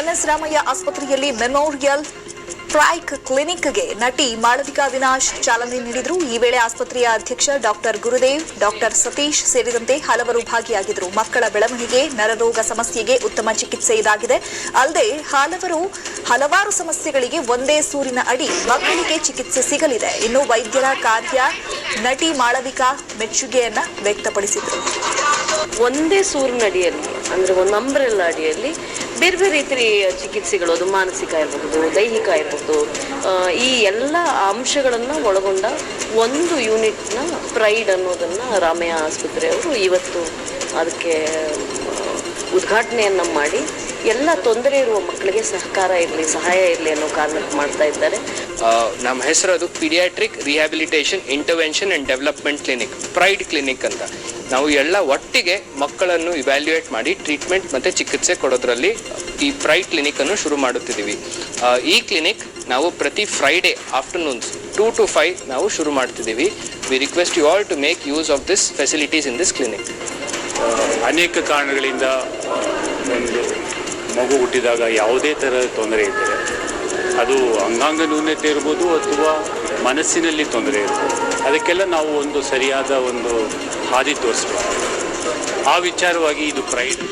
MS Ramaiah ಆಸ್ಪತ್ರೆಯಲ್ಲಿ memorial ಟ್ರೈಕ್ ಕ್ಲಿನಿಕ್ಗೆ ನಟಿ ಮಾಳವಿಕಾ ವಿನಾಶ್ ಚಾಲನೆ ನೀಡಿದರು. ಈ ವೇಳೆ ಆಸ್ಪತ್ರೆಯ ಅಧ್ಯಕ್ಷ ಡಾಕ್ಟರ್ ಗುರುದೇವ್, ಡಾಕ್ಟರ್ ಸತೀಶ್ ಸೇರಿದಂತೆ ಹಲವರು ಭಾಗಿಯಾಗಿದ್ದರು. ಮಕ್ಕಳ ಬೆಳವಣಿಗೆ, ನರರೋಗ ಸಮಸ್ಯೆಗೆ ಉತ್ತಮ ಚಿಕಿತ್ಸೆ ಇದಾಗಿದೆ. ಅಲ್ಲದೆ ಹಲವಾರು ಸಮಸ್ಯೆಗಳಿಗೆ ಒಂದೇ ಸೂರಿನ ಅಡಿ ಮಕ್ಕಳಿಗೆ ಚಿಕಿತ್ಸೆ ಸಿಗಲಿದೆ. ಇನ್ನು ವೈದ್ಯರ ಕಾರ್ಯ ನಟಿ ಮಾಳವಿಕಾ ಮೆಚ್ಚುಗೆಯನ್ನ ವ್ಯಕ್ತಪಡಿಸಿದರು. ಒಂದೇ ಸೂರಿನ ಅಡಿಯಲ್ಲಿ ಅಂದ್ರೆ ಒಂದು ಅಂಬ್ರೆಲ್ಲಾ ಅಡಿಯಲ್ಲಿ ಬೇರೆ ಬೇರೆ ರೀತಿಯ ಚಿಕಿತ್ಸೆಗಳು, ಅದು ಮಾನಸಿಕ ಇರಬಹುದು, ದೈಹಿಕ ಇರಬಹುದು, ಈ ಎಲ್ಲ ಅಂಶಗಳನ್ನು ಒಳಗೊಂಡ ಒಂದು ಯೂನಿಟ್ನ ಪ್ರೈಡ್ ಅನ್ನೋದನ್ನು ರಾಮಯ್ಯ ಆಸ್ಪತ್ರೆಯವರು ಇವತ್ತು ಅದಕ್ಕೆ ಉದ್ಘಾಟನೆಯನ್ನು ಮಾಡಿ ಎಲ್ಲ ತೊಂದರೆ ಇರುವ ಮಕ್ಕಳಿಗೆ ಸಹಾಯ ಇರಲಿ ಅನ್ನೋ ಕಾರಣಕ್ಕೆ ಮಾಡ್ತಾ ಇದ್ದಾರೆ. ನಮ್ಮ ಹೆಸರು ಅದು paediatric rehabilitation intervention and development clinic, pride clinic ಅಂತ. ನಾವು ಎಲ್ಲ ಒಟ್ಟಿಗೆ ಮಕ್ಕಳನ್ನು ಇವ್ಯಾಲ್ಯೂಯೇಟ್ ಮಾಡಿ ಟ್ರೀಟ್ಮೆಂಟ್ ಮತ್ತು ಚಿಕಿತ್ಸೆ ಕೊಡೋದ್ರಲ್ಲಿ ಈ ಪ್ರೈಡ್ ಕ್ಲಿನಿಕನ್ನು ಶುರು ಮಾಡುತ್ತಿದ್ದೀವಿ. ಈ ಕ್ಲಿನಿಕ್ ನಾವು ಪ್ರತಿ ಫ್ರೈಡೇ ಆಫ್ಟರ್ನೂನ್ಸ್ 2 to 5 ನಾವು ಶುರು ಮಾಡ್ತಿದ್ದೀವಿ. We request you all to make use of this facilities in this clinic. ಅನೇಕ ಕಾರಣಗಳಿಂದ ಒಂದು ಮಗು ಹುಟ್ಟಿದಾಗ ಯಾವುದೇ ಥರದ ತೊಂದರೆ ಇದ್ದರೆ, ಅದು ಅಂಗಾಂಗ ನ್ಯೂನತೆ ಇರ್ಬೋದು ಅಥವಾ ಮನಸ್ಸಿನಲ್ಲಿ ತೊಂದರೆ ಇರ್ಬೋದು, ಅದಕ್ಕೆಲ್ಲ ನಾವು ಒಂದು ಸರಿಯಾದ ಒಂದು ಹಾದಿ ತೋರಿಸ್ಬೇಕು. ಆ ವಿಚಾರವಾಗಿ ಇದು ಪ್ರೈಡ್